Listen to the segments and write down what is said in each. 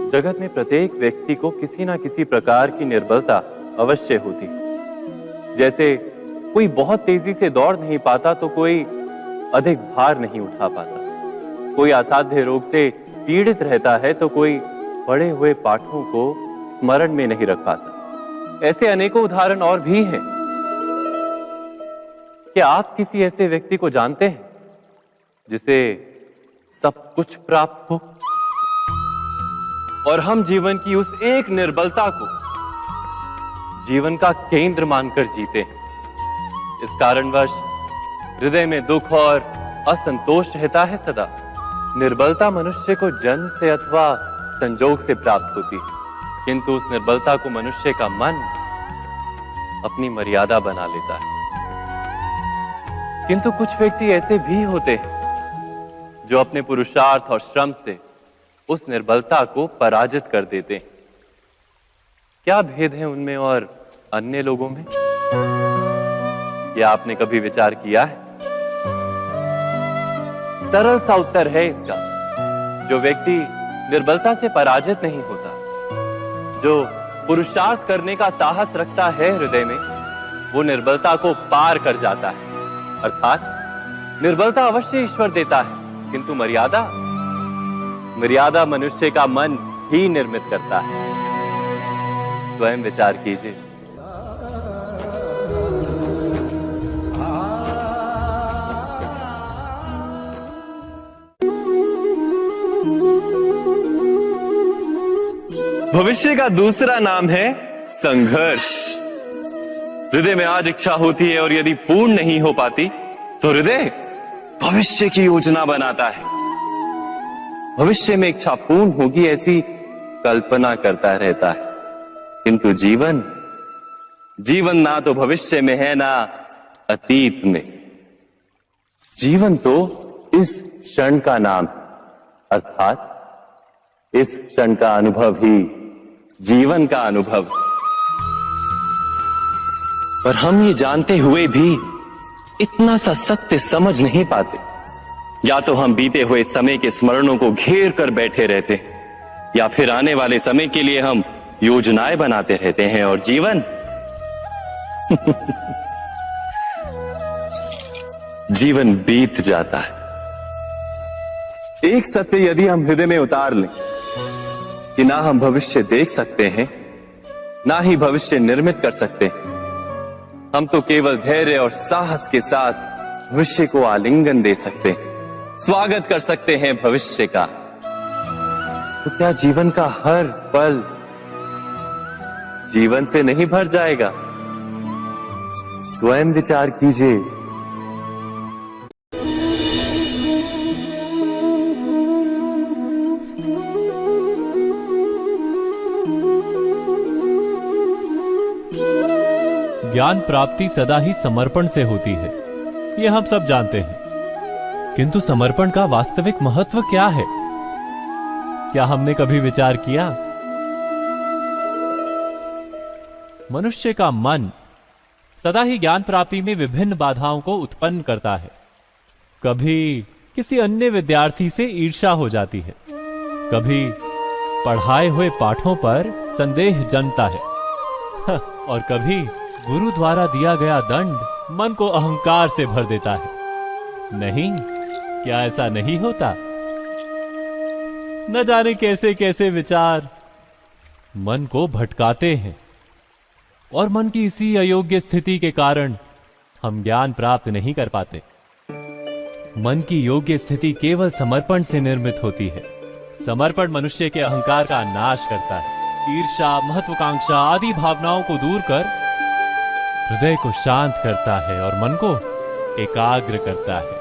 जगत में प्रत्येक व्यक्ति को किसी ना किसी प्रकार की निर्बलता अवश्य होती है। जैसे कोई बहुत तेजी से दौड़ नहीं पाता तो कोई अधिक भार नहीं उठा पाता, कोई असाध्य रोग से पीड़ित रहता है तो कोई पढ़े हुए पाठों को स्मरण में नहीं रख पाता। ऐसे अनेकों उदाहरण और भी हैं। क्या आप किसी ऐसे व्यक्ति को जानते हैं जिसे सब कुछ प्राप्त हो और हम जीवन की उस एक निर्बलता को जीवन का केंद्र मानकर जीते हैं? इस कारणवश हृदय में दुख और असंतोष रहता है सदा। निर्बलता मनुष्य को जन्म से अथवा संजोग से प्राप्त होती है, किंतु उस निर्बलता को मनुष्य का मन अपनी मर्यादा बना लेता है। किंतु कुछ व्यक्ति ऐसे भी होते हैं जो अपने पुरुषार्थ और श्रम से उस निर्बलता को पराजित कर देते हैं। क्या भेद है उनमें और अन्य लोगों में? क्या आपने कभी विचार किया है? सरल सा उत्तर है इसका। जो व्यक्ति निर्बलता से पराजित नहीं होता, जो पुरुषार्थ करने का साहस रखता है हृदय में, वो निर्बलता को पार कर जाता है। अर्थात निर्बलता अवश्य ईश्वर देता है, किंतु मर्यादा मनुष्य का मन ही निर्मित करता है। स्वयं विचार कीजिए। भविष्य का दूसरा नाम है संघर्ष। हृदय में आज इच्छा होती है और यदि पूर्ण नहीं हो पाती तो हृदय भविष्य की योजना बनाता है। भविष्य में इच्छा पूर्ण होगी ऐसी कल्पना करता रहता है, किंतु जीवन ना तो भविष्य में है ना अतीत में। जीवन तो इस क्षण का नाम, अर्थात इस क्षण का अनुभव ही जीवन का अनुभव। पर हम ये जानते हुए भी इतना सा सत्य समझ नहीं पाते। या तो हम बीते हुए समय के स्मरणों को घेर कर बैठे रहते, या फिर आने वाले समय के लिए हम योजनाएं बनाते रहते हैं और जीवन जीवन बीत जाता है। एक सत्य यदि हम हृदय में उतार लें कि ना हम भविष्य देख सकते हैं, ना ही भविष्य निर्मित कर सकते हैं, हम तो केवल धैर्य और साहस के साथ भविष्य को आलिंगन दे सकते हैं, स्वागत कर सकते हैं भविष्य का। तो क्या जीवन का हर पल जीवन से नहीं भर जाएगा? स्वयं विचार कीजिए। ज्ञान प्राप्ति सदा ही समर्पण से होती है, यह हम सब जानते हैं। किंतु समर्पण का वास्तविक महत्व क्या है? क्या हमने कभी विचार किया? मनुष्य का मन सदा ही ज्ञान प्राप्ति में विभिन्न बाधाओं को उत्पन्न करता है। कभी किसी अन्य विद्यार्थी से ईर्ष्या हो जाती है, कभी पढ़ाए हुए पाठों पर संदेह जन्मता है और कभी गुरु द्वारा दिया गया दंड मन को अहंकार से भर देता है। नहीं, क्या ऐसा नहीं होता? न जाने कैसे कैसे विचार मन को भटकाते हैं और मन की इसी अयोग्य स्थिति के कारण हम ज्ञान प्राप्त नहीं कर पाते। मन की योग्य स्थिति केवल समर्पण से निर्मित होती है। समर्पण मनुष्य के अहंकार का नाश करता है, ईर्ष्या, महत्वाकांक्षा आदि भावनाओं को दूर कर हृदय को शांत करता है और मन को एकाग्र करता है।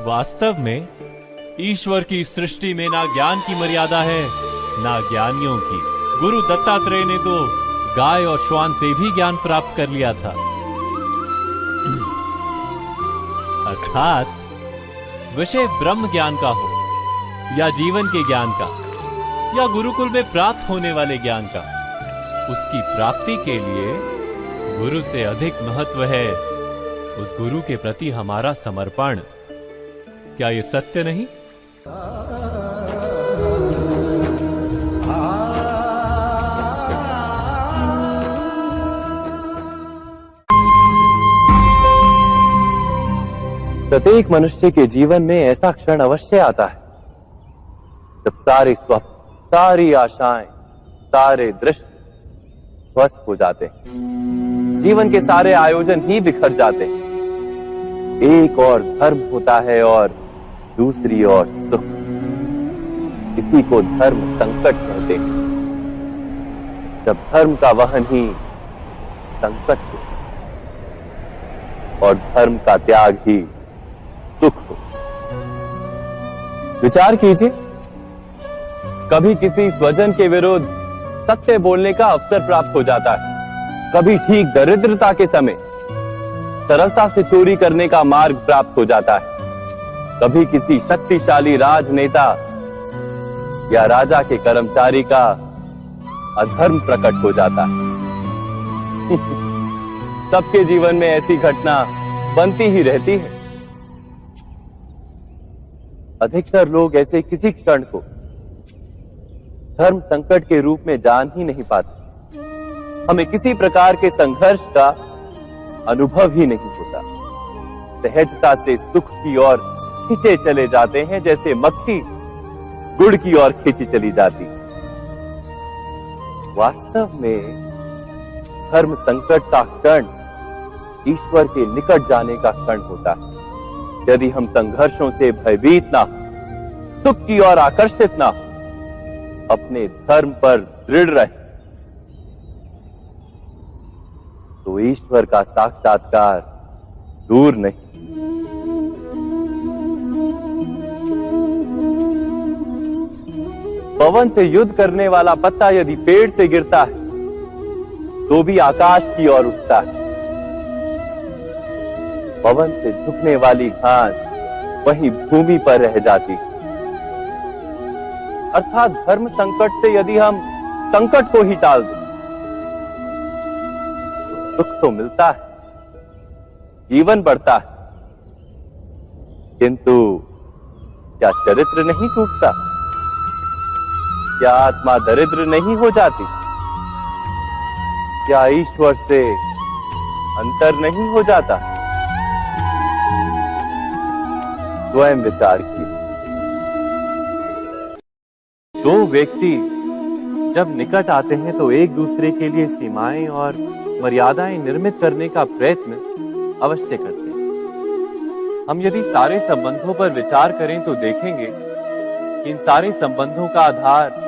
वास्तव में ईश्वर की सृष्टि में ना ज्ञान की मर्यादा है ना ज्ञानियों की। गुरु दत्तात्रेय ने तो गाय और श्वान से भी ज्ञान प्राप्त कर लिया था। अर्थात विषय ब्रह्म ज्ञान का हो या जीवन के ज्ञान का या गुरुकुल में प्राप्त होने वाले ज्ञान का, उसकी प्राप्ति के लिए गुरु से अधिक महत्व है उस गुरु के प्रति हमारा समर्पण। क्या ये सत्य नहीं? प्रत्येक मनुष्य के जीवन में ऐसा क्षण अवश्य आता है जब सारे स्वप्न, सारी आशाएं, सारे दृश्य ध्वस्त हो जाते हैं। जीवन के सारे आयोजन ही बिखर जाते हैं। एक और धर्म होता है और दूसरी ओर सुख। इसी को धर्म संकट कहते हैं। जब धर्म का वहन ही संकट हो और धर्म का त्याग ही सुख हो। विचार कीजिए, कभी किसी स्वजन के विरुद्ध सत्य बोलने का अवसर प्राप्त हो जाता है, कभी ठीक दरिद्रता के समय सरलता से चोरी करने का मार्ग प्राप्त हो जाता है, कभी किसी शक्तिशाली राजनेता या राजा के कर्मचारी का अधर्म प्रकट हो जाता है। सबके जीवन में ऐसी घटना बनती ही रहती है। अधिकतर लोग ऐसे किसी क्षण को धर्म संकट के रूप में जान ही नहीं पाते। हमें किसी प्रकार के संघर्ष का अनुभव ही नहीं होता। सहजता से सुख की ओर खींचे चले जाते हैं, जैसे मक्खी गुड़ की ओर खींची चली जाती। वास्तव में धर्म संकट का क्षण ईश्वर के निकट जाने का क्षण होता है। यदि हम संघर्षों से भयभीत ना हो, सुख की ओर आकर्षित ना हो, अपने धर्म पर दृढ़ रहे, तो ईश्वर का साक्षात्कार दूर नहीं। पवन से युद्ध करने वाला पत्ता यदि पेड़ से गिरता है तो भी आकाश की ओर उठता है। पवन से झुकने वाली घास वहीं भूमि पर रह जाती है। अर्थात धर्म संकट से यदि हम संकट को ही टाल दें तो सुख तो मिलता है, जीवन बढ़ता है, किंतु क्या चरित्र नहीं टूटता? क्या आत्मा दरिद्र नहीं हो जाती? क्या ईश्वर से अंतर नहीं हो जाता? स्वयं विचार कीजिए। दो व्यक्ति जब निकट आते हैं तो एक दूसरे के लिए सीमाएं और मर्यादाएं निर्मित करने का प्रयत्न अवश्य करते हैं। हम यदि सारे संबंधों पर विचार करें तो देखेंगे कि इन सारे संबंधों का आधार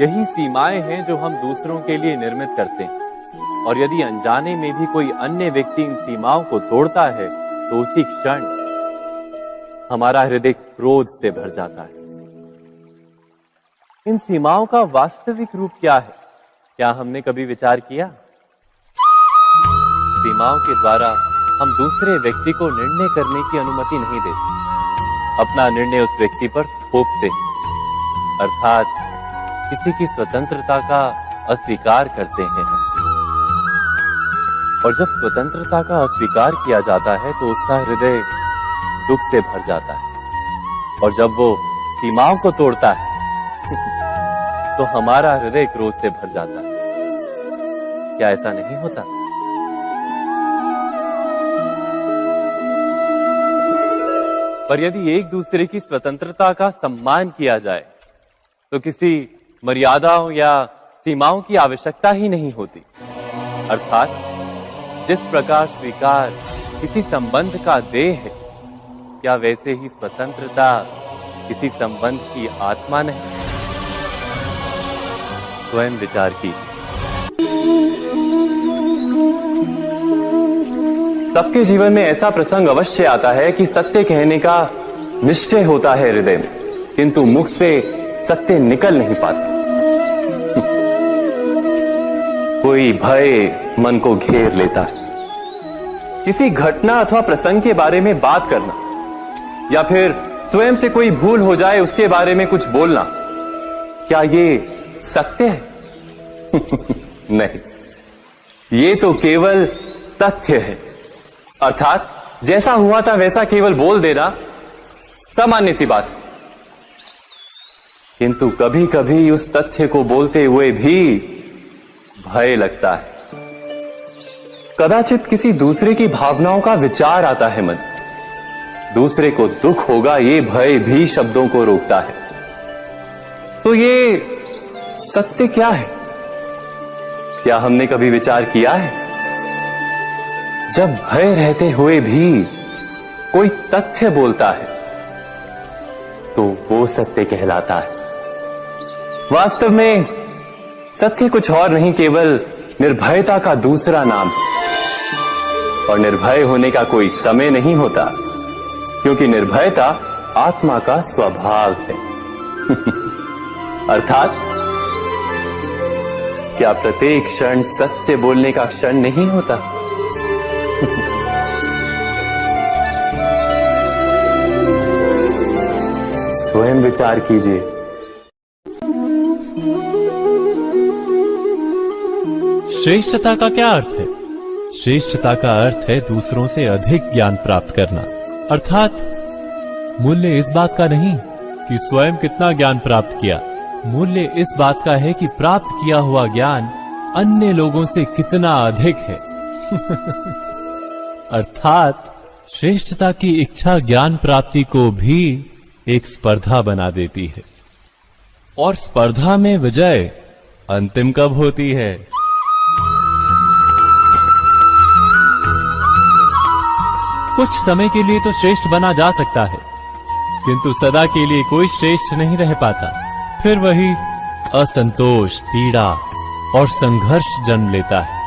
यही सीमाएं हैं जो हम दूसरों के लिए निर्मित करते हैं। और यदि अनजाने में भी कोई अन्य व्यक्ति इन सीमाओं को तोड़ता है तो उसी क्षण हमारा हृदय क्रोध से भर जाता है। इन सीमाओं का वास्तविक रूप क्या है? क्या हमने कभी विचार किया? सीमाओं के द्वारा हम दूसरे व्यक्ति को निर्णय करने की अनुमति नहीं देते। अपना निर्णय उस व्यक्ति पर थोपते हैं, अर्थात किसी की स्वतंत्रता का अस्वीकार करते हैं। और जब स्वतंत्रता का अस्वीकार किया जाता है तो उसका हृदय दुख से भर जाता है। और जब वो सीमाओं को तोड़ता है तो हमारा हृदय क्रोध से भर जाता है। क्या ऐसा नहीं होता? पर यदि एक दूसरे की स्वतंत्रता का सम्मान किया जाए तो किसी मर्यादाओं या सीमाओं की आवश्यकता ही नहीं होती। अर्थात जिस प्रकार स्वीकार किसी संबंध का देह है, क्या वैसे ही स्वतंत्रता किसी संबंध की आत्मा नहीं? स्वयं विचार कीजिए। सबके जीवन में ऐसा प्रसंग अवश्य आता है कि सत्य कहने का निश्चय होता है हृदय में, किंतु मुख से सत्य निकल नहीं पाता। कोई भय मन को घेर लेता है। किसी घटना अथवा प्रसंग के बारे में बात करना या फिर स्वयं से कोई भूल हो जाए उसके बारे में कुछ बोलना, क्या ये सत्य है? नहीं, ये तो केवल तथ्य है। अर्थात जैसा हुआ था वैसा केवल बोल देना सामान्य सी बात है। किंतु कभी कभी उस तथ्य को बोलते हुए भी भय लगता है। कदाचित किसी दूसरे की भावनाओं का विचार आता है मन। दूसरे को दुख होगा ये भय भी शब्दों को रोकता है। तो ये सत्य क्या है? क्या हमने कभी विचार किया है? जब भय रहते हुए भी कोई तथ्य बोलता है तो वो सत्य कहलाता है। वास्तव में सत्य कुछ और नहीं, केवल निर्भयता का दूसरा नाम है। और निर्भय होने का कोई समय नहीं होता, क्योंकि निर्भयता आत्मा का स्वभाव है। अर्थात क्या प्रत्येक क्षण सत्य बोलने का क्षण नहीं होता? स्वयं विचार कीजिए। श्रेष्ठता का क्या अर्थ है? श्रेष्ठता का अर्थ है दूसरों से अधिक ज्ञान प्राप्त करना। अर्थात मूल्य इस बात का नहीं कि स्वयं कितना ज्ञान प्राप्त किया, मूल्य इस बात का है कि प्राप्त किया हुआ ज्ञान अन्य लोगों से कितना अधिक है। अर्थात श्रेष्ठता की इच्छा ज्ञान प्राप्ति को भी एक स्पर्धा बना देती है। और स्पर्धा में विजय अंतिम कब होती है? कुछ समय के लिए तो श्रेष्ठ बना जा सकता है, किंतु सदा के लिए कोई श्रेष्ठ नहीं रह पाता। फिर वही असंतोष, पीड़ा और संघर्ष जन्म लेता है।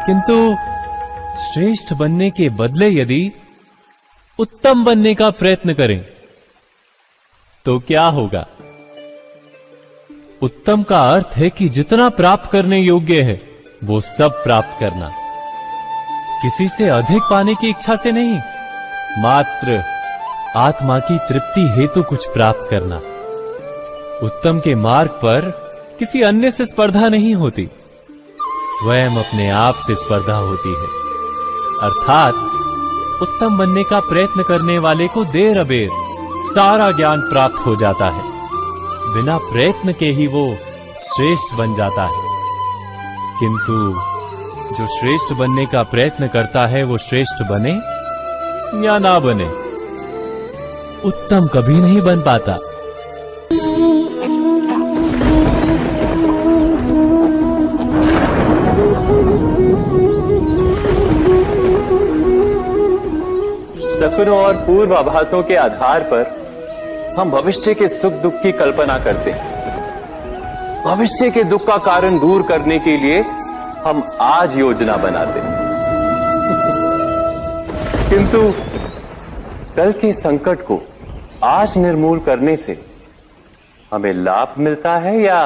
किंतु श्रेष्ठ बनने के बदले यदि उत्तम बनने का प्रयत्न करें तो क्या होगा? उत्तम का अर्थ है कि जितना प्राप्त करने योग्य है वो सब प्राप्त करना, किसी से अधिक पाने की इच्छा से नहीं, मात्र आत्मा की तृप्ति हेतु कुछ प्राप्त करना। उत्तम के मार्ग पर किसी अन्य से स्पर्धा नहीं होती, स्वयं अपने आप से स्पर्धा होती है। अर्थात उत्तम बनने का प्रयत्न करने वाले को देर अबेर सारा ज्ञान प्राप्त हो जाता है, बिना प्रयत्न के ही वो श्रेष्ठ बन जाता है। किंतु जो श्रेष्ठ बनने का प्रयत्न करता है वो श्रेष्ठ बने या ना बने, उत्तम कभी नहीं बन पाता। सपनों और पूर्वाभासों के आधार पर हम भविष्य के सुख दुख की कल्पना करते हैं। भविष्य के दुख का कारण दूर करने के लिए हम आज योजना बनाते हैं। किंतु कल के संकट को आज निर्मूल करने से हमें लाभ मिलता है या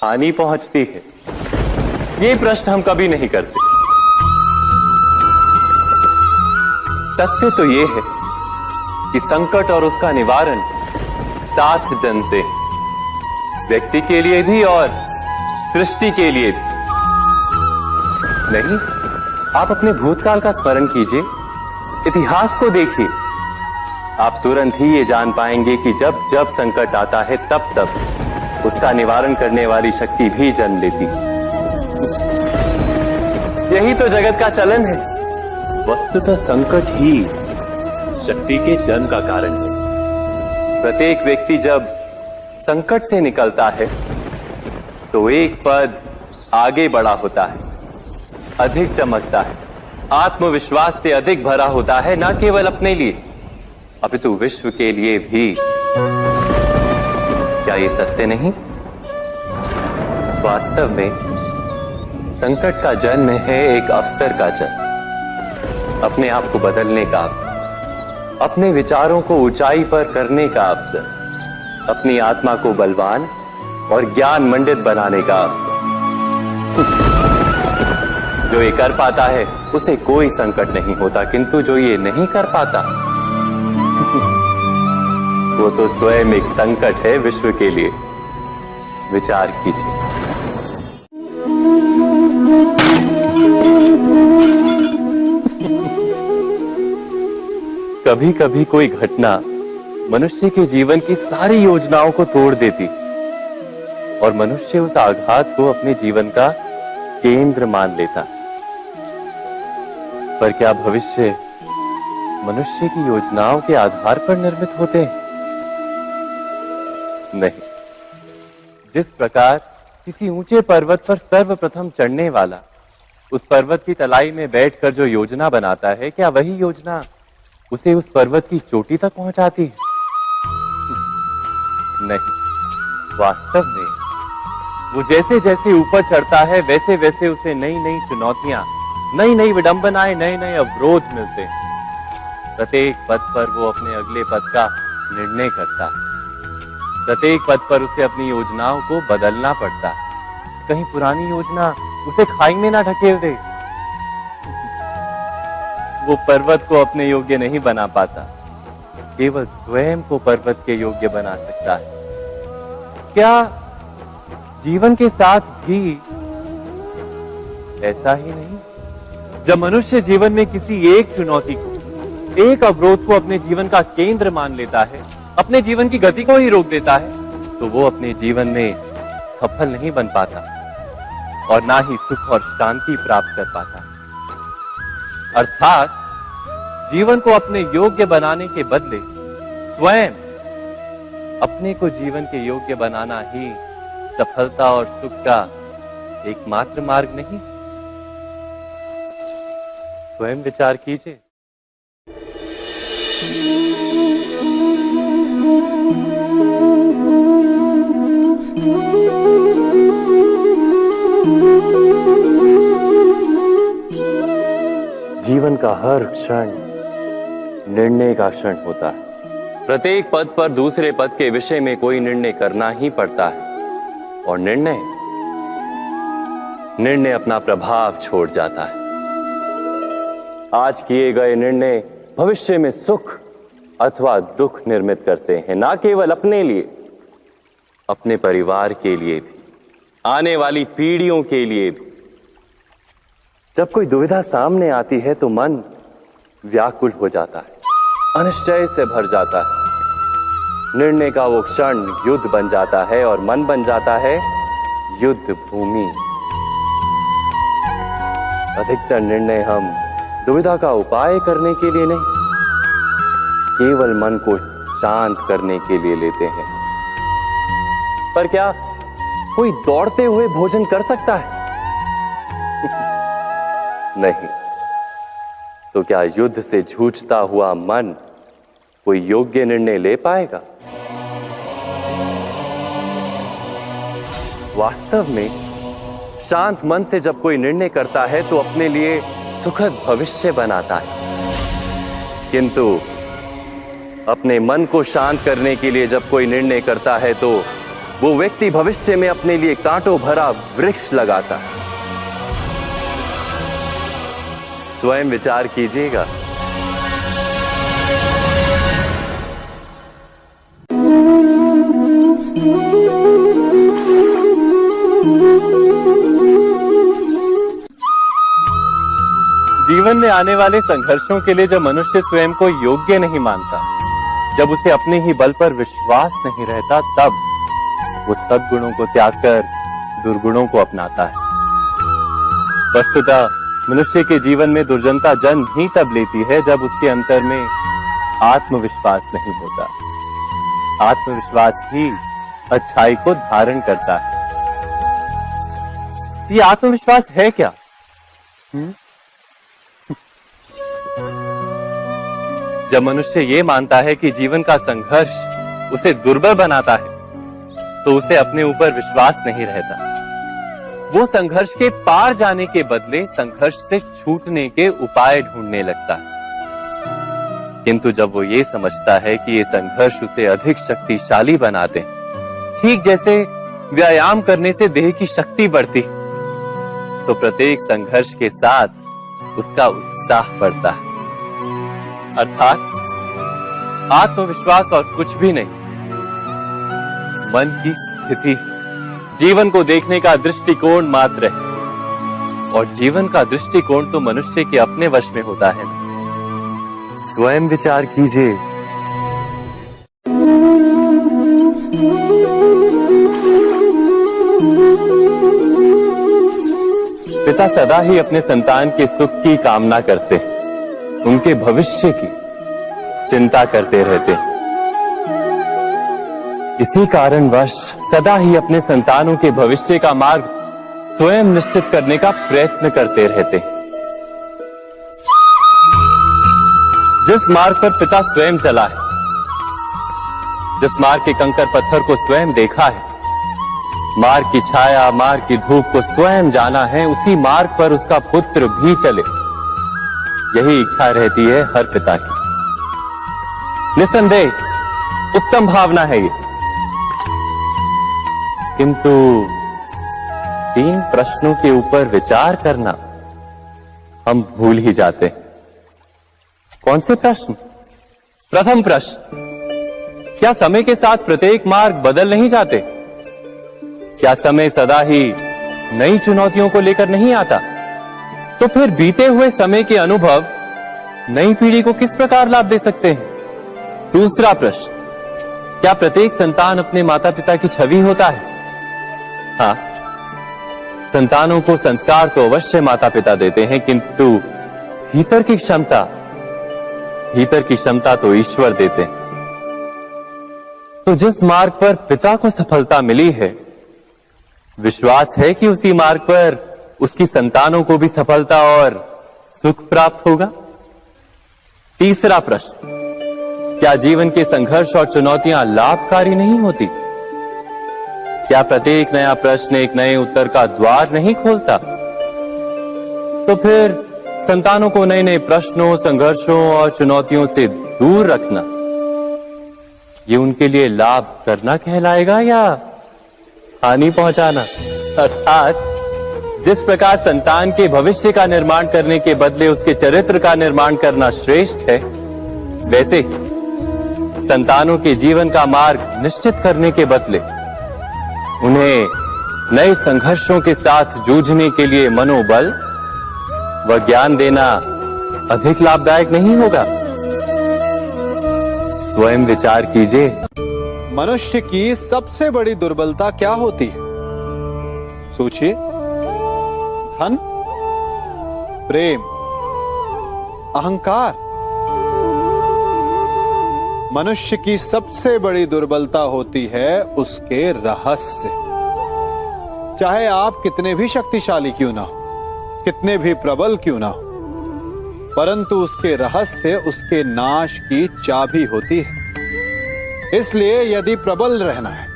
हानि पहुंचती है? ये प्रश्न हम कभी नहीं करते। सत्य तो ये है कि संकट और उसका निवारण साथ जन से, व्यक्ति के लिए भी और सृष्टि के लिए भी। नहीं, आप अपने भूतकाल का स्मरण कीजिए, इतिहास को देखिए। आप तुरंत ही ये जान पाएंगे कि जब जब संकट आता है तब तब उसका निवारण करने वाली शक्ति भी जन्म लेती है। यही तो जगत का चलन है। वस्तुतः संकट ही शक्ति के जन्म का कारण है। प्रत्येक व्यक्ति जब संकट से निकलता है तो एक पद आगे बढ़ा होता है, अधिक चमकता है, आत्मविश्वास से अधिक भरा होता है, न केवल अपने लिए अपितु विश्व के लिए भी। क्या ये सत्य नहीं? वास्तव में संकट का जन्म है एक अवसर का जन्म, अपने आप को बदलने का, अपने विचारों को ऊंचाई पर करने का अवसर, अपनी आत्मा को बलवान और ज्ञान मंडित बनाने का अवसर। जो ये कर पाता है उसे कोई संकट नहीं होता, किंतु जो ये नहीं कर पाता वो तो स्वयं एक संकट है विश्व के लिए। विचार कीजिए। कभी कभी कोई घटना मनुष्य के जीवन की सारी योजनाओं को तोड़ देती और मनुष्य उस आघात को अपने जीवन का केंद्र मान लेता। पर क्या भविष्य मनुष्य की योजनाओं के आधार पर निर्मित होते हैं? नहीं। जिस प्रकार किसी ऊंचे पर्वत पर सर्वप्रथम चढ़ने वाला उस पर्वत की तलाई में बैठकर जो योजना बनाता है, क्या वही योजना उसे उस पर्वत की चोटी तक पहुंचाती है? नहीं। वास्तव में वो जैसे जैसे ऊपर चढ़ता है वैसे वैसे उसे नई नई चुनौतियां, नई नई विडंबनाएं, नए नए अवरोध मिलते हैं। प्रत्येक पद पर वो अपने अगले पद का निर्णय करता है। प्रत्येक पद पर उसे अपनी योजनाओं को बदलना पड़ता है। कहीं पुरानी योजना उसे खाई में ना ढकेल दे। वो पर्वत को अपने योग्य नहीं बना पाता, केवल स्वयं को पर्वत के योग्य बना सकता है। क्या जीवन के साथ भी ऐसा ही नहीं? जब मनुष्य जीवन में किसी एक चुनौती को, एक अवरोध को अपने जीवन का केंद्र मान लेता है, अपने जीवन की गति को ही रोक देता है, तो वो अपने जीवन में सफल नहीं बन पाता और ना ही सुख और शांति प्राप्त कर पाता। अर्थात जीवन को अपने योग्य बनाने के बदले स्वयं अपने को जीवन के योग्य बनाना ही सफलता और सुख का एकमात्र मार्ग नहीं। स्वयं विचार कीजिए। जीवन का हर क्षण निर्णय का क्षण होता है। प्रत्येक पद पर दूसरे पद के विषय में कोई निर्णय करना ही पड़ता है और निर्णय अपना प्रभाव छोड़ जाता है। आज किए गए निर्णय भविष्य में सुख अथवा दुख निर्मित करते हैं, ना केवल अपने लिए, अपने परिवार के लिए भी, आने वाली पीढ़ियों के लिए भी। जब कोई दुविधा सामने आती है तो मन व्याकुल हो जाता है, अनिश्चय से भर जाता है। निर्णय का वो क्षण युद्ध बन जाता है और मन बन जाता है युद्ध भूमि। अधिकतर निर्णय हम दुविधा का उपाय करने के लिए नहीं, केवल मन को शांत करने के लिए लेते हैं। पर क्या कोई दौड़ते हुए भोजन कर सकता है? नहीं। तो क्या युद्ध से जूझता हुआ मन कोई योग्य निर्णय ले पाएगा? वास्तव में शांत मन से जब कोई निर्णय करता है तो अपने लिए सुखद भविष्य बनाता है, किंतु अपने मन को शांत करने के लिए जब कोई निर्णय करता है तो वो व्यक्ति भविष्य में अपने लिए कांटों भरा वृक्ष लगाता है। स्वयं विचार कीजिएगा। जीवन में आने वाले संघर्षों के लिए जब मनुष्य स्वयं को योग्य नहीं मानता, जब उसे अपने ही बल पर विश्वास नहीं रहता, तब वो सद्गुणों को त्याग कर दुर्गुणों को अपनाता है। वस्तुतः मनुष्य के जीवन में दुर्जनता जन्म ही तब लेती है जब उसके अंतर में आत्मविश्वास नहीं होता। आत्मविश्वास ही अच्छाई को धारण करता है। ये आत्मविश्वास है क्या? जब मनुष्य ये मानता है कि जीवन का संघर्ष उसे दुर्बल बनाता है, तो उसे अपने ऊपर विश्वास नहीं रहता। वो संघर्ष के पार जाने के बदले संघर्ष से छूटने के उपाय ढूंढने लगता है। किंतु जब वो ये समझता है कि ये संघर्ष उसे अधिक शक्तिशाली बनाते हैं, ठीक जैसे व्यायाम करने से देह की शक्ति बढ़ती, तो प्रत्येक संघर्ष के साथ उसका उत्साह बढ़ता है। अर्थात आत्मविश्वास और कुछ भी नहीं, मन की स्थिति, जीवन को देखने का दृष्टिकोण मात्र है। और जीवन का दृष्टिकोण तो मनुष्य के अपने वश में होता है। स्वयं विचार कीजिए। पिता सदा ही अपने संतान के सुख की कामना करते, उनके भविष्य की चिंता करते रहते। इसी कारणवश सदा ही अपने संतानों के भविष्य का मार्ग स्वयं निश्चित करने का प्रयत्न करते रहते। जिस मार्ग पर पिता स्वयं चला है, जिस मार्ग के कंकर पत्थर को स्वयं देखा है, मार्ग की छाया, मार्ग की धूप को स्वयं जाना है, उसी मार्ग पर उसका पुत्र भी चले, यही इच्छा रहती है हर पिता की। निसंदेह उत्तम भावना है ये, किंतु 3 प्रश्नों के ऊपर विचार करना हम भूल ही जाते हैं। कौन से प्रश्न? प्रथम प्रश्न, क्या समय के साथ प्रत्येक मार्ग बदल नहीं जाते? क्या समय सदा ही नई चुनौतियों को लेकर नहीं आता? तो फिर बीते हुए समय के अनुभव नई पीढ़ी को किस प्रकार लाभ दे सकते हैं? दूसरा प्रश्न, क्या प्रत्येक संतान अपने माता पिता की छवि होता है? हाँ, संतानों को संस्कार तो अवश्य माता पिता देते हैं, किंतु भीतर की क्षमता तो ईश्वर देते हैं। तो जिस मार्ग पर पिता को सफलता मिली है, विश्वास है कि उसी मार्ग पर उसकी संतानों को भी सफलता और सुख प्राप्त होगा। तीसरा प्रश्न, क्या जीवन के संघर्ष और चुनौतियां लाभकारी नहीं होती? क्या प्रत्येक नया प्रश्न एक नए उत्तर का द्वार नहीं खोलता? तो फिर संतानों को नए नए प्रश्नों, संघर्षों और चुनौतियों से दूर रखना, ये उनके लिए लाभ करना कहलाएगा या हानि पहुंचाना? अर्थात जिस प्रकार संतान के भविष्य का निर्माण करने के बदले उसके चरित्र का निर्माण करना श्रेष्ठ है, वैसे ही संतानों के जीवन का मार्ग निश्चित करने के बदले उन्हें नए संघर्षों के साथ जूझने के लिए मनोबल व ज्ञान देना अधिक लाभदायक नहीं होगा? स्वयं विचार कीजिए। मनुष्य की सबसे बड़ी दुर्बलता क्या होती है? सोचिए। धन, प्रेम, अहंकार। मनुष्य की सबसे बड़ी दुर्बलता होती है उसके रहस्य। चाहे आप कितने भी शक्तिशाली क्यों ना हो, कितने भी प्रबल क्यों ना हो, परंतु उसके रहस्य उसके नाश की चाबी होती है। इसलिए यदि प्रबल रहना है,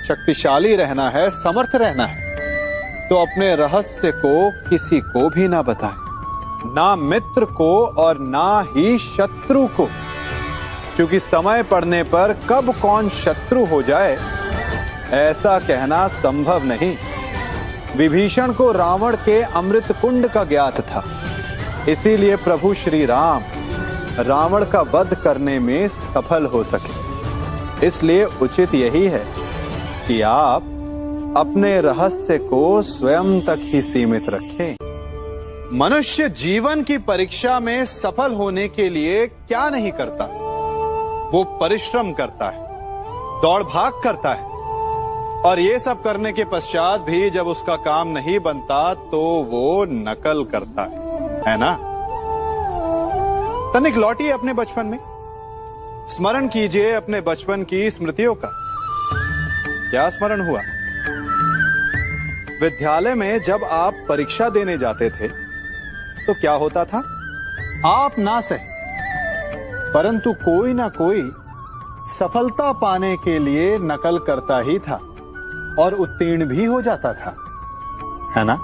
शक्तिशाली रहना है, समर्थ रहना है, तो अपने रहस्य को किसी को भी ना बताएं, ना मित्र को और ना ही शत्रु को, क्योंकि समय पड़ने पर कब कौन शत्रु हो जाए ऐसा कहना संभव नहीं। विभीषण को रावण के अमृत कुंड का ज्ञात था, इसीलिए प्रभु श्री राम रावण का वध करने में सफल हो सके। इसलिए उचित यही है कि आप अपने रहस्य को स्वयं तक ही सीमित रखें। मनुष्य जीवन की परीक्षा में सफल होने के लिए क्या नहीं करता? वो परिश्रम करता है, दौड़ भाग करता है, और ये सब करने के पश्चात भी जब उसका काम नहीं बनता तो वो नकल करता है ना? तनिक लौटिए अपने बचपन में, स्मरण कीजिए अपने बचपन की स्मृतियों का। क्या स्मरण हुआ? विद्यालय में जब आप परीक्षा देने जाते थे तो क्या होता था? आप ना सही, परंतु कोई ना कोई सफलता पाने के लिए नकल करता ही था और उत्तीर्ण भी हो जाता था, है ना?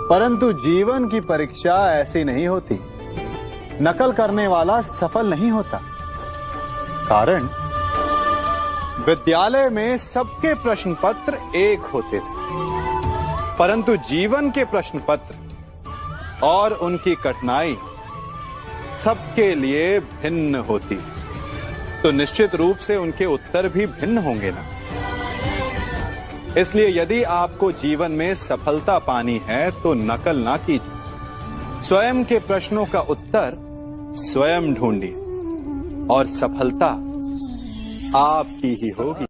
परंतु जीवन की परीक्षा ऐसी नहीं होती। नकल करने वाला सफल नहीं होता। कारण विद्यालय में सबके प्रश्न पत्र एक होते थे, परंतु जीवन के प्रश्न पत्र और उनकी कठिनाई सबके लिए भिन्न होती, तो निश्चित रूप से उनके उत्तर भी भिन्न होंगे ना। इसलिए यदि आपको जीवन में सफलता पानी है तो नकल ना कीजिए, स्वयं के प्रश्नों का उत्तर स्वयं ढूंढिए और सफलता आपकी ही होगी।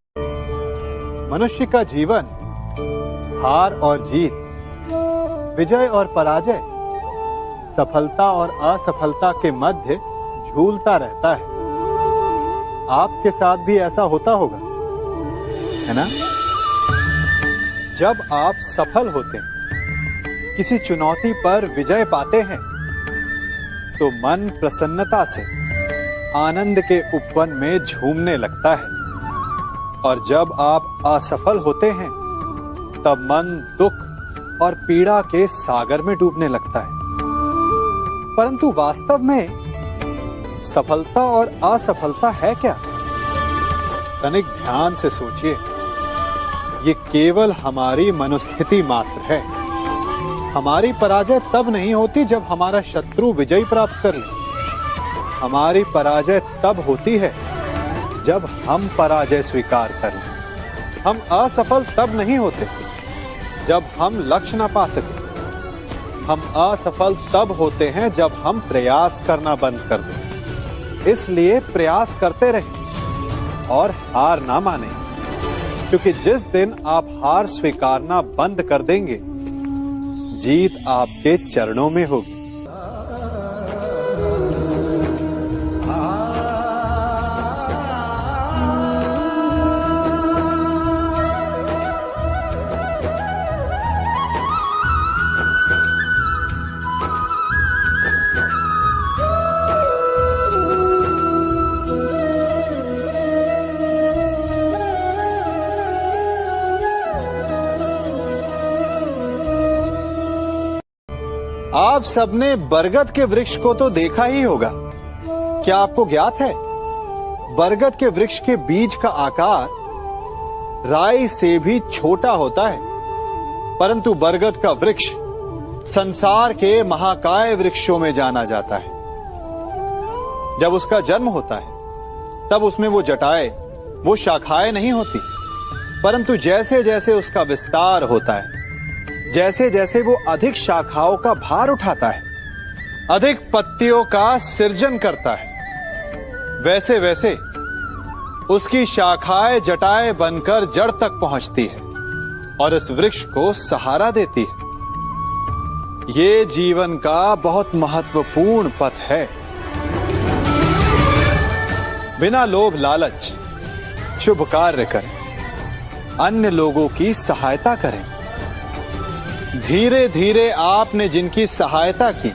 मनुष्य का जीवन हार और जीत विजय और पराजय, सफलता और असफलता के मध्य झूलता रहता है। आपके साथ भी ऐसा होता होगा, है ना? जब आप सफल होते हैं, किसी चुनौती पर विजय पाते हैं, तो मन प्रसन्नता से आनंद के उपवन में झूमने लगता है। और जब आप असफल होते हैं, तब मन दुख और पीड़ा के सागर में डूबने लगता है। परंतु वास्तव में सफलता और असफलता है क्या? तनिक ध्यान से सोचिए। ये केवल हमारी मनोस्थिति मात्र है। हमारी पराजय तब नहीं होती जब हमारा शत्रु विजय प्राप्त कर ले। हमारी पराजय तब होती है जब हम पराजय स्वीकार कर लें। हम असफल तब नहीं होते जब हम लक्ष्य ना पा सके। हम असफल तब होते हैं जब हम प्रयास करना बंद कर दें। इसलिए प्रयास करते रहें और हार ना माने, क्योंकि जिस दिन आप हार स्वीकारना बंद कर देंगे, जीत आपके चरणों में होगी। आप सबने बरगद के वृक्ष को तो देखा ही होगा। क्या आपको ज्ञात है, बरगद के वृक्ष के बीज का आकार राई से भी छोटा होता है। परंतु बरगद का वृक्ष संसार के महाकाय वृक्षों में जाना जाता है। जब उसका जन्म होता है, तब उसमें वो जटाएं, वो शाखाएं नहीं होती। परंतु जैसे जैसे उसका विस्तार होता है, जैसे जैसे वो अधिक शाखाओं का भार उठाता है, अधिक पत्तियों का सृजन करता है, वैसे वैसे उसकी शाखाएं जटाएं बनकर जड़ तक पहुंचती है और इस वृक्ष को सहारा देती है। ये जीवन का बहुत महत्वपूर्ण पथ है। बिना लोभ लालच शुभ कार्य करें, अन्य लोगों की सहायता करें। धीरे धीरे आपने जिनकी सहायता की,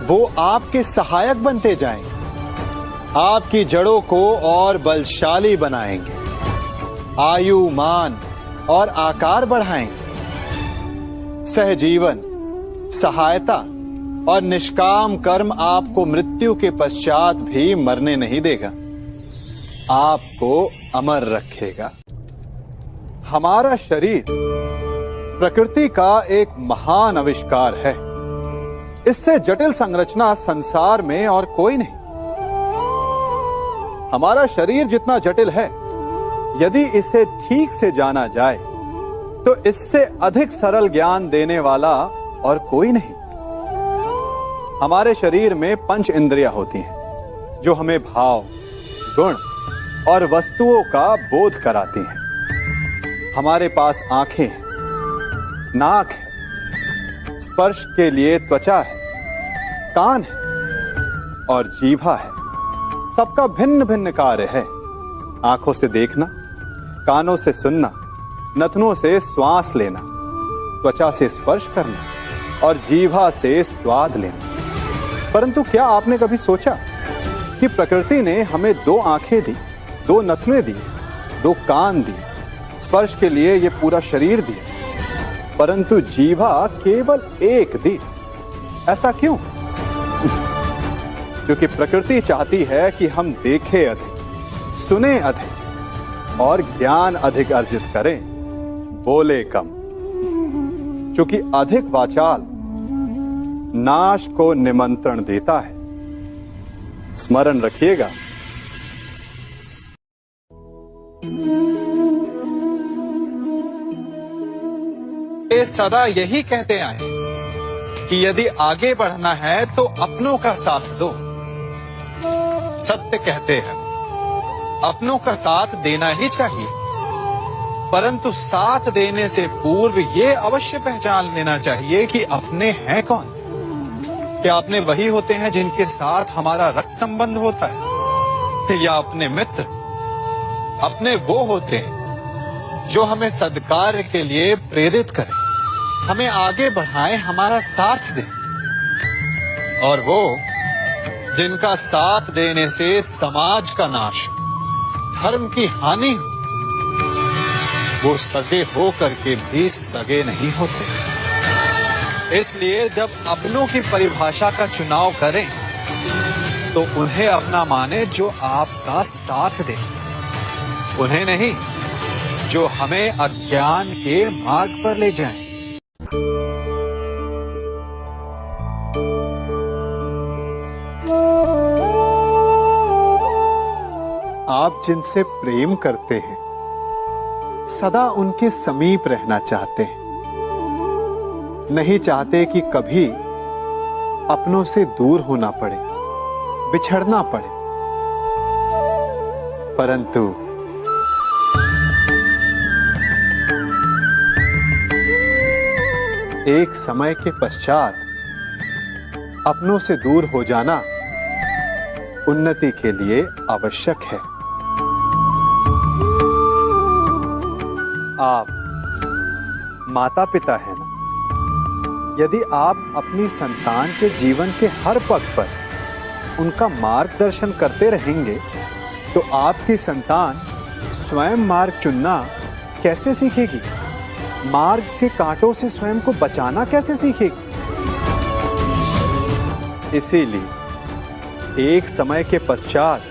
वो आपके सहायक बनते जाएंगे, आपकी जड़ों को और बलशाली बनाएंगे, आयु मान और आकार बढ़ाएंगे। सहजीवन, सहायता और निष्काम कर्म आपको मृत्यु के पश्चात भी मरने नहीं देगा, आपको अमर रखेगा। हमारा शरीर प्रकृति का एक महान आविष्कार है। इससे जटिल संरचना संसार में और कोई नहीं। हमारा शरीर जितना जटिल है, यदि इसे ठीक से जाना जाए तो इससे अधिक सरल ज्ञान देने वाला और कोई नहीं। हमारे शरीर में पंच इंद्रियां होती हैं, जो हमें भाव, गुण और वस्तुओं का बोध कराती हैं। हमारे पास आंखें हैं, नाक है, स्पर्श के लिए त्वचा है, कान है और जीभा है। सबका भिन्न भिन्न कार्य है। आंखों से देखना, कानों से सुनना, नथनों से श्वास लेना, त्वचा से स्पर्श करना और जीभा से स्वाद लेना। परंतु क्या आपने कभी सोचा कि प्रकृति ने हमें 2 आंखें दी, 2 नथने दी, 2 कान दी, स्पर्श के लिए ये पूरा शरीर दिया, परंतु जीभा केवल 1 दी? ऐसा क्यों? क्योंकि प्रकृति चाहती है कि हम देखें अधिक, सुने अधिक और ज्ञान अधिक अर्जित करें, बोले कम। क्योंकि अधिक वाचाल नाश को निमंत्रण देता है। स्मरण रखिएगा। ये सदा यही कहते आए कि यदि आगे बढ़ना है तो अपनों का साथ दो। सत्य कहते हैं, अपनों का साथ देना ही चाहिए, परंतु साथ देने से पूर्व ये अवश्य पहचान लेना चाहिए कि अपने हैं कौन। क्या अपने वही होते हैं जिनके साथ हमारा रक्त संबंध होता है, या अपने मित्र? अपने वो होते हैं जो हमें सद्कार्य के लिए प्रेरित करें, हमें आगे बढ़ाएं, हमारा साथ दें। और वो जिनका साथ देने से समाज का नाश, धर्म की हानि हो, वो सगे हो करके भी सगे नहीं होते। इसलिए जब अपनों की परिभाषा का चुनाव करें तो उन्हें अपना माने जो आपका साथ दे, उन्हें नहीं जो हमें अज्ञान के मार्ग पर ले जाएं। आप जिनसे प्रेम करते हैं सदा उनके समीप रहना चाहते हैं, नहीं चाहते कि कभी अपनों से दूर होना पड़े, बिछड़ना पड़े। परंतु एक समय के पश्चात अपनों से दूर हो जाना उन्नति के लिए आवश्यक है। आप माता पिता हैं ना? यदि आप अपनी संतान के जीवन के हर पग पर उनका मार्गदर्शन करते रहेंगे तो आपकी संतान स्वयं मार्ग चुनना कैसे सीखेगी? मार्ग के कांटों से स्वयं को बचाना कैसे सीखेगी? इसीलिए एक समय के पश्चात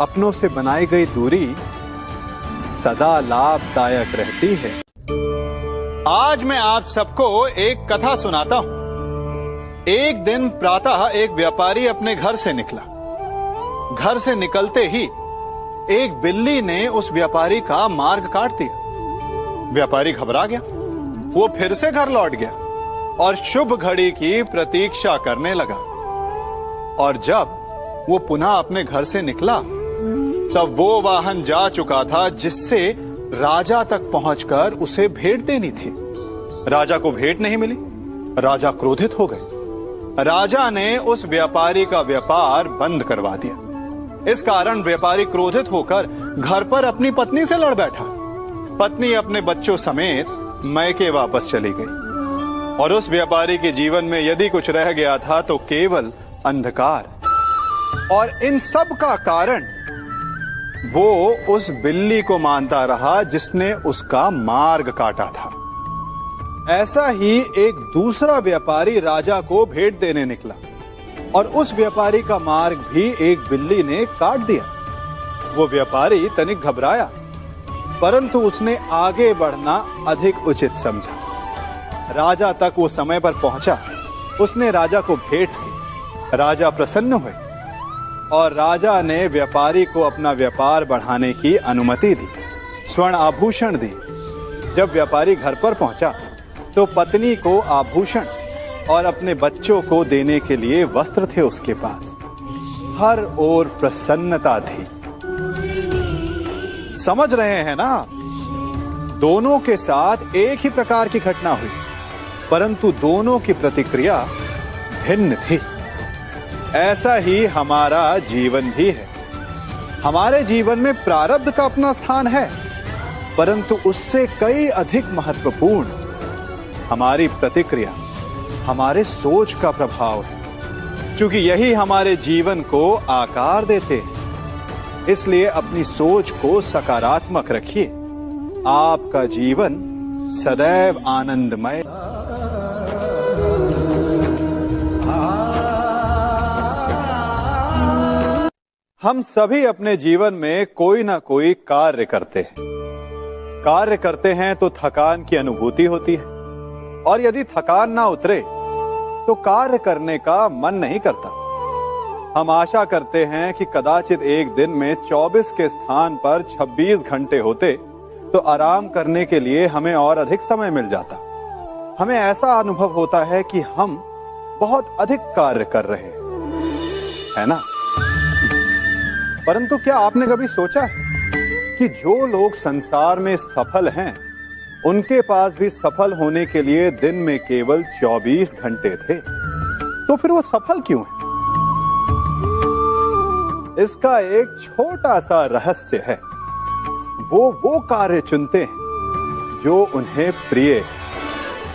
अपनों से बनाई गई दूरी सदा लाभदायक रहती है। आज मैं आप सबको एक कथा सुनाता हूं। एक दिन प्रातः एक व्यापारी अपने घर से निकला। घर से निकलते ही एक बिल्ली ने उस व्यापारी का मार्ग काट दिया। व्यापारी घबरा गया, वो फिर से घर लौट गया और शुभ घड़ी की प्रतीक्षा करने लगा। और जब वो पुनः अपने घर से निकला तब वो वाहन जा चुका था जिससे राजा तक पहुंचकर उसे भेंट देनी थी। राजा को भेंट नहीं मिली। राजा क्रोधित हो गए। राजा ने उस व्यापारी का व्यापार बंद करवा दिया। इस कारण व्यापारी क्रोधित होकर घर पर अपनी पत्नी से लड़ बैठा। पत्नी अपने बच्चों समेत मैके वापस चली गई और उस व्यापारी के जीवन में यदि कुछ रह गया था तो केवल अंधकार। और इन सब का कारण वो उस बिल्ली को मानता रहा जिसने उसका मार्ग काटा था। ऐसा ही एक दूसरा व्यापारी राजा को भेंट देने निकला और उस व्यापारी का मार्ग भी एक बिल्ली ने काट दिया। वो व्यापारी तनिक घबराया, परंतु उसने आगे बढ़ना अधिक उचित समझा। राजा तक वो समय पर पहुंचा। उसने राजा को भेंट की। राजा प्रसन्न हुए और राजा ने व्यापारी को अपना व्यापार बढ़ाने की अनुमति दी, स्वर्ण आभूषण दी। जब व्यापारी घर पर पहुंचा तो पत्नी को आभूषण और अपने बच्चों को देने के लिए वस्त्र थे उसके पास। हर ओर प्रसन्नता थी। समझ रहे हैं ना? दोनों के साथ एक ही प्रकार की घटना हुई, परंतु दोनों की प्रतिक्रिया भिन्न थी। ऐसा ही हमारा जीवन भी है। हमारे जीवन में प्रारब्ध का अपना स्थान है, परंतु उससे कई अधिक महत्वपूर्ण हमारी प्रतिक्रिया, हमारे सोच का प्रभाव है, क्योंकि यही हमारे जीवन को आकार देते हैं। इसलिए अपनी सोच को सकारात्मक रखिए। आपका जीवन सदैव आनंदमय। हम सभी अपने जीवन में कोई ना कोई कार्य करते हैं। कार्य करते हैं तो थकान की अनुभूति होती है, और यदि थकान ना उतरे तो कार्य करने का मन नहीं करता। हम आशा करते हैं कि कदाचित एक दिन में 24 के स्थान पर 26 घंटे होते तो आराम करने के लिए हमें और अधिक समय मिल जाता। हमें ऐसा अनुभव होता है कि हम बहुत अधिक कार्य कर रहे हैं, है ना? परंतु क्या आपने कभी सोचा है कि जो लोग संसार में सफल हैं, उनके पास भी सफल होने के लिए दिन में केवल 24 घंटे थे। तो फिर वो सफल क्यों है? इसका एक छोटा सा रहस्य है। वो कार्य चुनते हैं जो उन्हें प्रिय है,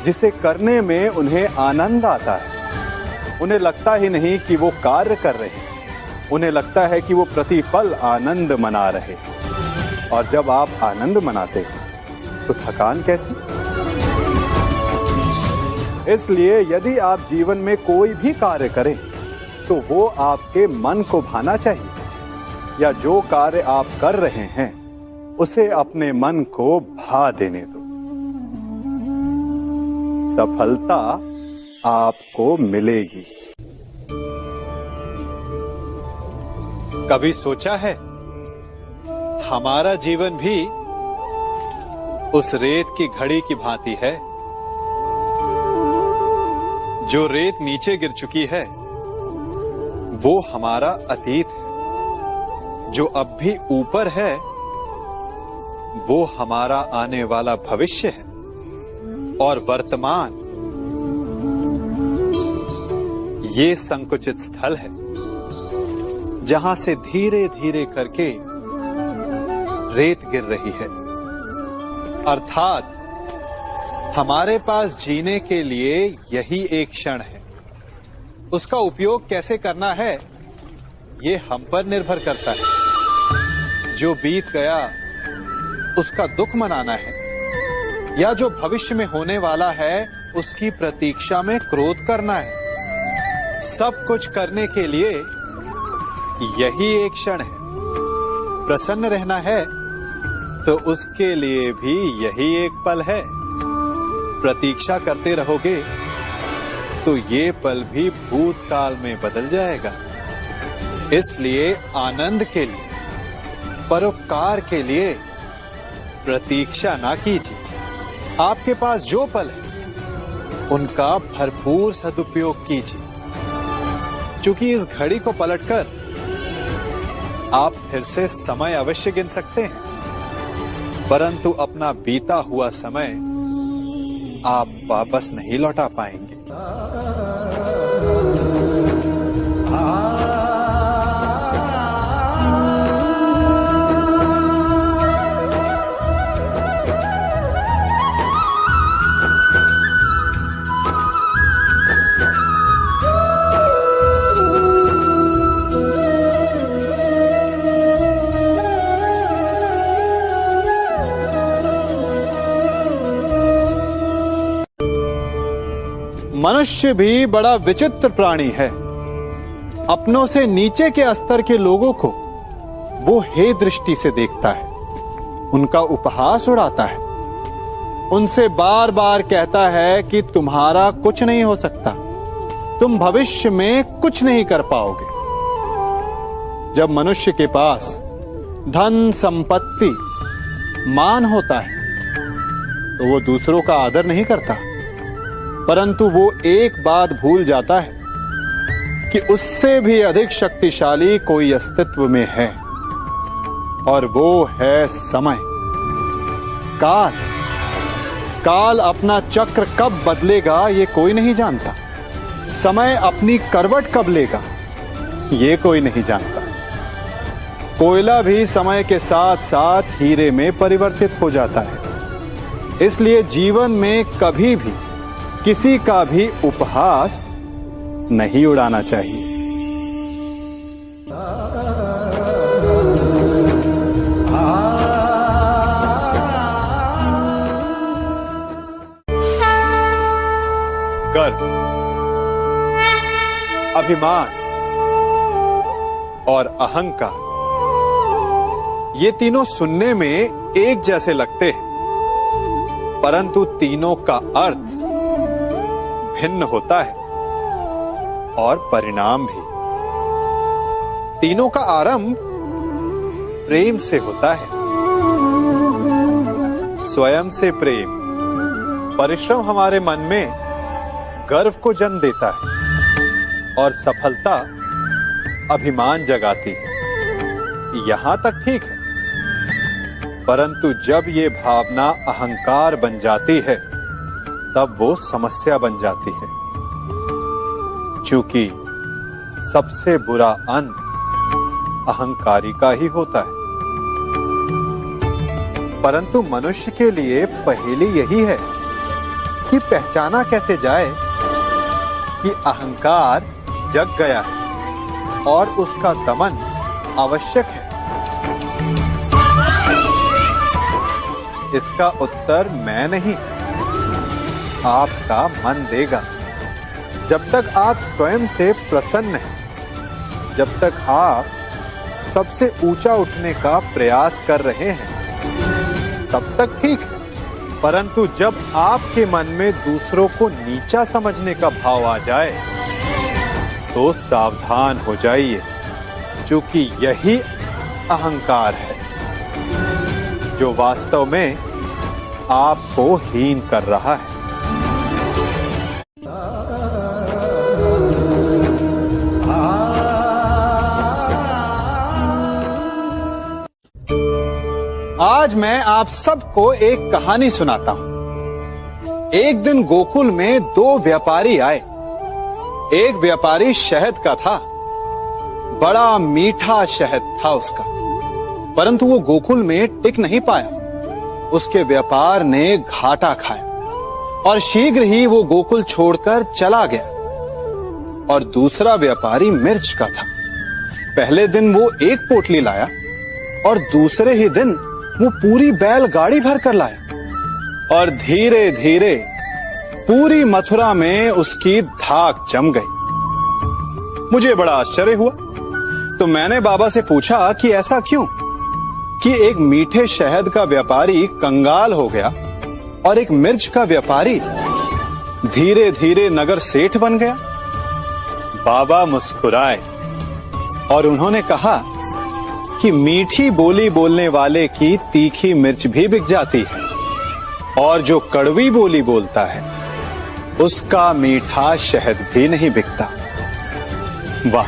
जिसे करने में उन्हें आनंद आता है। उन्हें लगता ही नहीं कि वो कार्य कर रहे हैं, उन्हें लगता है कि वो प्रतिपल आनंद मना रहे हैं। और जब आप आनंद मनाते हैं तो थकान कैसी? इसलिए यदि आप जीवन में कोई भी कार्य करें तो वो आपके मन को भाना चाहिए, या जो कार्य आप कर रहे हैं उसे अपने मन को भा देने दो। सफलता आपको मिलेगी। कभी सोचा है हमारा जीवन भी उस रेत की घड़ी की भांति है? जो रेत नीचे गिर चुकी है वो हमारा अतीत है, जो अब भी ऊपर है वो हमारा आने वाला भविष्य है, और वर्तमान ये संकुचित स्थल है जहां से धीरे धीरे करके रेत गिर रही है। अर्थात हमारे पास जीने के लिए यही एक क्षण है। उसका उपयोग कैसे करना है ये हम पर निर्भर करता है। जो बीत गया उसका दुख मनाना है, या जो भविष्य में होने वाला है उसकी प्रतीक्षा में क्रोध करना है। सब कुछ करने के लिए यही एक क्षण है। प्रसन्न रहना है तो उसके लिए भी यही एक पल है। प्रतीक्षा करते रहोगे तो ये पल भी भूतकाल में बदल जाएगा। इसलिए आनंद के लिए, परोपकार के लिए प्रतीक्षा ना कीजिए। आपके पास जो पल है उनका भरपूर सदुपयोग कीजिए, क्योंकि इस घड़ी को पलटकर आप फिर से समय अवश्य गिन सकते हैं, परंतु अपना बीता हुआ समय आप वापस नहीं लौटा पाएंगे। मनुष्य भी बड़ा विचित्र प्राणी है। अपनों से नीचे के स्तर के लोगों को वो हे दृष्टि से देखता है, उनका उपहास उड़ाता है, उनसे बार बार कहता है कि तुम्हारा कुछ नहीं हो सकता, तुम भविष्य में कुछ नहीं कर पाओगे। जब मनुष्य के पास धन, संपत्ति, मान होता है तो वो दूसरों का आदर नहीं करता, परंतु वो एक बात भूल जाता है कि उससे भी अधिक शक्तिशाली कोई अस्तित्व में है, और वो है समय। काल काल अपना चक्र कब बदलेगा ये कोई नहीं जानता। समय अपनी करवट कब लेगा ये कोई नहीं जानता। कोयला भी समय के साथ साथ हीरे में परिवर्तित हो जाता है। इसलिए जीवन में कभी भी किसी का भी उपहास नहीं उड़ाना चाहिए। गर्व, अभिमान और अहंकार, ये तीनों सुनने में एक जैसे लगते हैं, परंतु तीनों का अर्थ भिन्न होता है और परिणाम भी। तीनों का आरंभ प्रेम से होता है। स्वयं से प्रेम, परिश्रम हमारे मन में गर्व को जन्म देता है और सफलता अभिमान जगाती है। यहां तक ठीक है, परंतु जब ये भावना अहंकार बन जाती है तब वो समस्या बन जाती है, क्योंकि सबसे बुरा अंत अहंकारी का ही होता है। परंतु मनुष्य के लिए पहेली यही है कि पहचाना कैसे जाए कि अहंकार जग गया है और उसका दमन आवश्यक है। इसका उत्तर मैं नहीं, आपका मन देगा। जब तक आप स्वयं से प्रसन्न हैं, जब तक आप सबसे ऊंचा उठने का प्रयास कर रहे हैं, तब तक ठीक है। परंतु जब आपके मन में दूसरों को नीचा समझने का भाव आ जाए तो सावधान हो जाइए, क्योंकि यही अहंकार है जो वास्तव में आपको हीन कर रहा है। आज मैं आप सबको एक कहानी सुनाता हूं। एक दिन गोकुल में दो व्यापारी आए। एक व्यापारी शहद का था, बड़ा मीठा शहद था उसका, परंतु वो गोकुल में टिक नहीं पाया। उसके व्यापार ने घाटा खाया और शीघ्र ही वो गोकुल छोड़कर चला गया। और दूसरा व्यापारी मिर्च का था। पहले दिन वो एक पोटली लाया और दूसरे ही दिन वो पूरी बैलगाड़ी भर कर लाया और धीरे धीरे पूरी मथुरा में उसकी धाक जम गई। मुझे बड़ा आश्चर्य हुआ, तो मैंने बाबा से पूछा कि ऐसा क्यों कि एक मीठे शहद का व्यापारी कंगाल हो गया और एक मिर्च का व्यापारी धीरे धीरे नगर सेठ बन गया। बाबा मुस्कुराए और उन्होंने कहा कि मीठी बोली बोलने वाले की तीखी मिर्च भी बिक जाती है और जो कड़वी बोली बोलता है उसका मीठा शहद भी नहीं बिकता। वाह,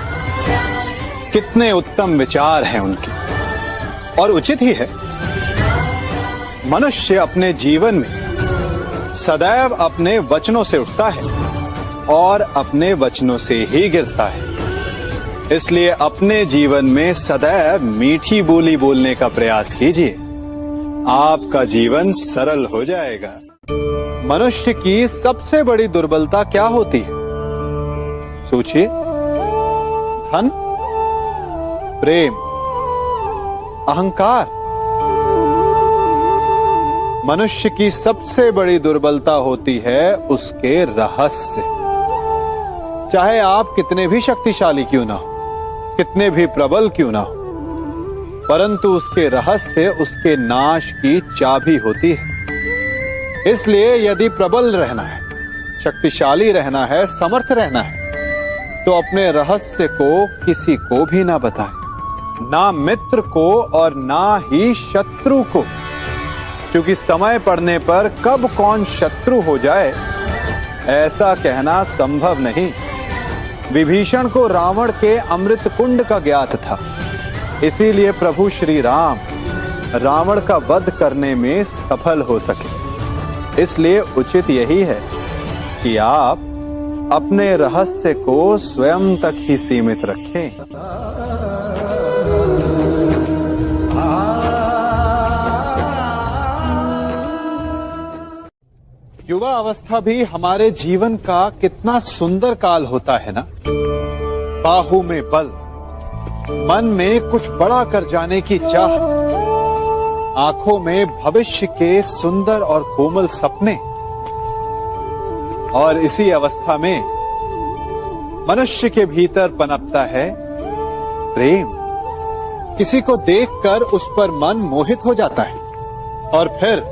कितने उत्तम विचार हैं उनके, और उचित ही है। मनुष्य अपने जीवन में सदैव अपने वचनों से उठता है और अपने वचनों से ही गिरता है। इसलिए अपने जीवन में सदैव मीठी बोली बोलने का प्रयास कीजिए, आपका जीवन सरल हो जाएगा। मनुष्य की सबसे बड़ी दुर्बलता क्या होती है? सोचिए। धन, प्रेम, अहंकार। मनुष्य की सबसे बड़ी दुर्बलता होती है उसके रहस्य। चाहे आप कितने भी शक्तिशाली क्यों ना हो, कितने भी प्रबल क्यों ना हो, परंतु उसके रहस्य उसके नाश की चाबी होती है। इसलिए यदि प्रबल रहना है, शक्तिशाली रहना है, समर्थ रहना है, तो अपने रहस्य को किसी को भी ना बताएं, ना मित्र को और ना ही शत्रु को, क्योंकि समय पड़ने पर कब कौन शत्रु हो जाए ऐसा कहना संभव नहीं। विभीषण को रावण के अमृत कुंड का ज्ञात था, इसीलिए प्रभु श्री राम रावण का वध करने में सफल हो सके। इसलिए उचित यही है कि आप अपने रहस्य को स्वयं तक ही सीमित रखें। युवा अवस्था भी हमारे जीवन का कितना सुंदर काल होता है ना। बाहु में बल, मन में कुछ बड़ा कर जाने की चाह, आंखों में भविष्य के सुंदर और कोमल सपने। और इसी अवस्था में मनुष्य के भीतर पनपता है प्रेम। किसी को देखकर उस पर मन मोहित हो जाता है और फिर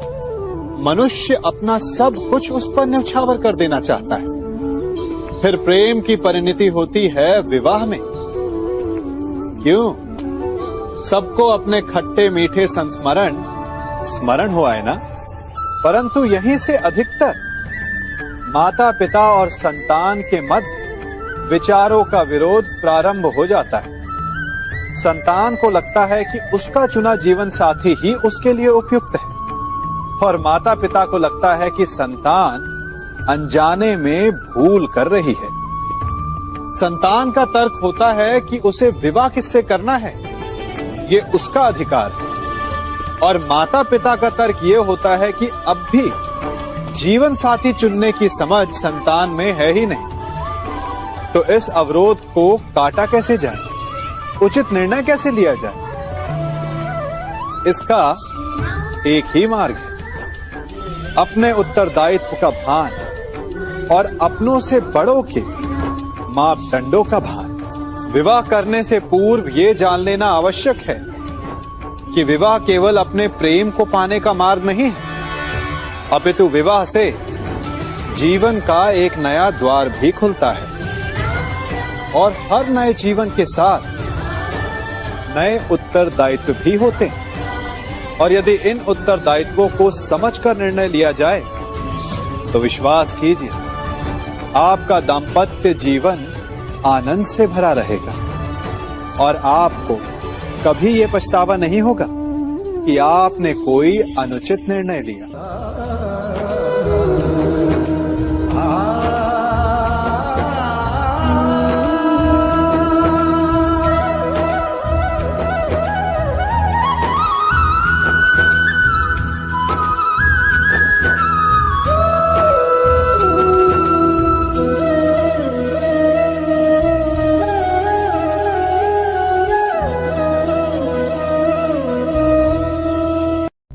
मनुष्य अपना सब कुछ उस पर न्यौछावर कर देना चाहता है। फिर प्रेम की परिणति होती है विवाह में। क्यों? सबको अपने खट्टे मीठे संस्मरण स्मरण हुआ है ना। परंतु यहीं से अधिकतर माता पिता और संतान के मध्य विचारों का विरोध प्रारंभ हो जाता है। संतान को लगता है कि उसका चुना जीवन साथी ही उसके लिए उपयुक्त है, और माता पिता को लगता है कि संतान अनजाने में भूल कर रही है। संतान का तर्क होता है कि उसे विवाह किससे करना है, ये उसका अधिकार है, और माता पिता का तर्क ये होता है कि अब भी जीवन साथी चुनने की समझ संतान में है ही नहीं। तो इस अवरोध को काटा कैसे जाए, उचित निर्णय कैसे लिया जाए? इसका एक ही मार्ग है, अपने उत्तरदायित्व का भान और अपनों से बड़ों के मापदंडों का भान। विवाह करने से पूर्व ये जान लेना आवश्यक है कि विवाह केवल अपने प्रेम को पाने का मार्ग नहीं है, अपितु विवाह से जीवन का एक नया द्वार भी खुलता है, और हर नए जीवन के साथ नए उत्तरदायित्व भी होते हैं। और यदि इन उत्तरदायित्वों को समझकर निर्णय लिया जाए तो विश्वास कीजिए, आपका दाम्पत्य जीवन आनंद से भरा रहेगा, और आपको कभी यह पछतावा नहीं होगा कि आपने कोई अनुचित निर्णय लिया।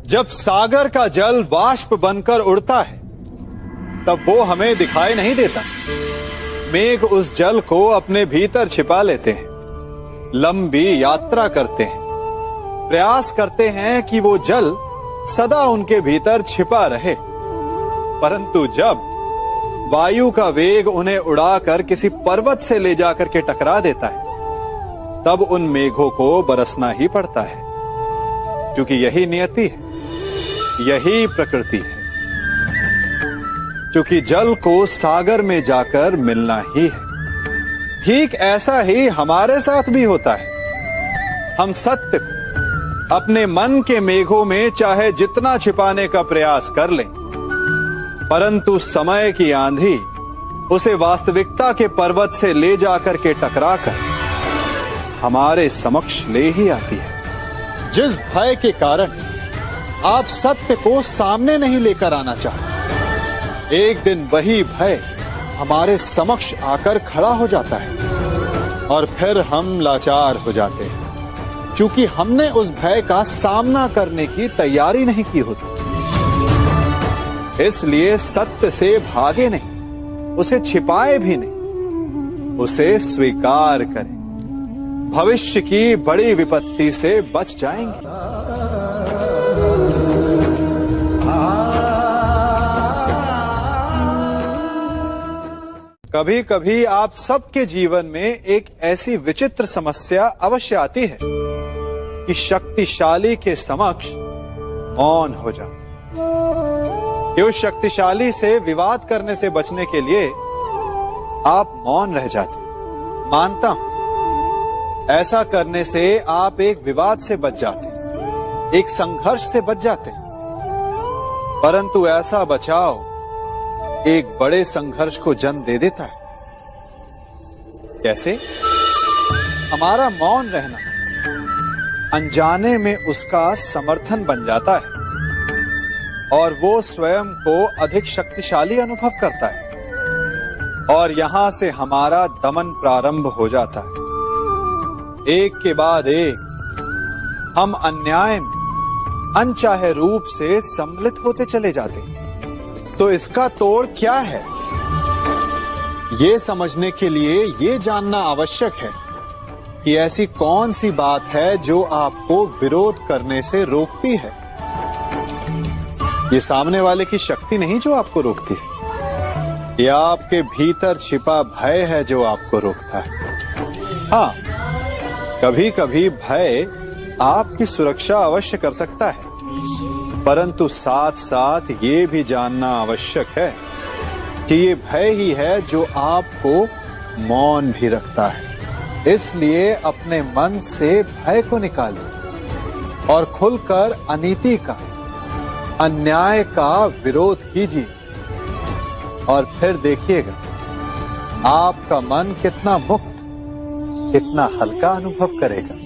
जब सागर का जल वाष्प बनकर उड़ता है तब वो हमें दिखाई नहीं देता। मेघ उस जल को अपने भीतर छिपा लेते हैं, लंबी यात्रा करते हैं, प्रयास करते हैं कि वो जल सदा उनके भीतर छिपा रहे, परंतु जब वायु का वेग उन्हें उड़ाकर किसी पर्वत से ले जाकर के टकरा देता है तब उन मेघों को बरसना ही पड़ता है, क्योंकि यही नियति है, यही प्रकृति है। क्योंकि जल को सागर में जाकर मिलना ही है। ठीक ऐसा ही हमारे साथ भी होता है। हम सत्य को अपने मन के मेघों में चाहे जितना छिपाने का प्रयास कर लें, परंतु समय की आंधी उसे वास्तविकता के पर्वत से ले जाकर के टकराकर हमारे समक्ष ले ही आती है। जिस भय के कारण आप सत्य को सामने नहीं लेकर आना चाहते, एक दिन वही भय हमारे समक्ष आकर खड़ा हो जाता है और फिर हम लाचार हो जाते हैं, क्योंकि हमने उस भय का सामना करने की तैयारी नहीं की होती। इसलिए सत्य से भागे नहीं, उसे छिपाए भी नहीं, उसे स्वीकार करें। भविष्य की बड़ी विपत्ति से बच जाएंगे। कभी कभी आप सबके जीवन में एक ऐसी विचित्र समस्या अवश्य आती है कि शक्तिशाली के समक्ष मौन हो जाते। उस शक्तिशाली से विवाद करने से बचने के लिए आप मौन रह जाते। मानता हूं, ऐसा करने से आप एक विवाद से बच जाते, एक संघर्ष से बच जाते, परंतु ऐसा बचाव एक बड़े संघर्ष को जन्म दे देता है। कैसे? हमारा मौन रहना अनजाने में उसका समर्थन बन जाता है और वो स्वयं को अधिक शक्तिशाली अनुभव करता है, और यहां से हमारा दमन प्रारंभ हो जाता है। एक के बाद एक हम अन्याय में अनचाहे रूप से सम्मिलित होते चले जाते हैं। तो इसका तोड़ क्या है? ये समझने के लिए ये जानना आवश्यक है कि ऐसी कौन सी बात है जो आपको विरोध करने से रोकती है। ये सामने वाले की शक्ति नहीं जो आपको रोकती है, ये आपके भीतर छिपा भय है जो आपको रोकता है। हाँ, कभी कभी भय आपकी सुरक्षा अवश्य कर सकता है, परंतु साथ साथ ये भी जानना आवश्यक है कि ये भय ही है जो आपको मौन भी रखता है। इसलिए अपने मन से भय को निकालिए और खुलकर अनीति का, अन्याय का विरोध कीजिए और फिर देखिएगा आपका मन कितना मुक्त, कितना हल्का अनुभव करेगा।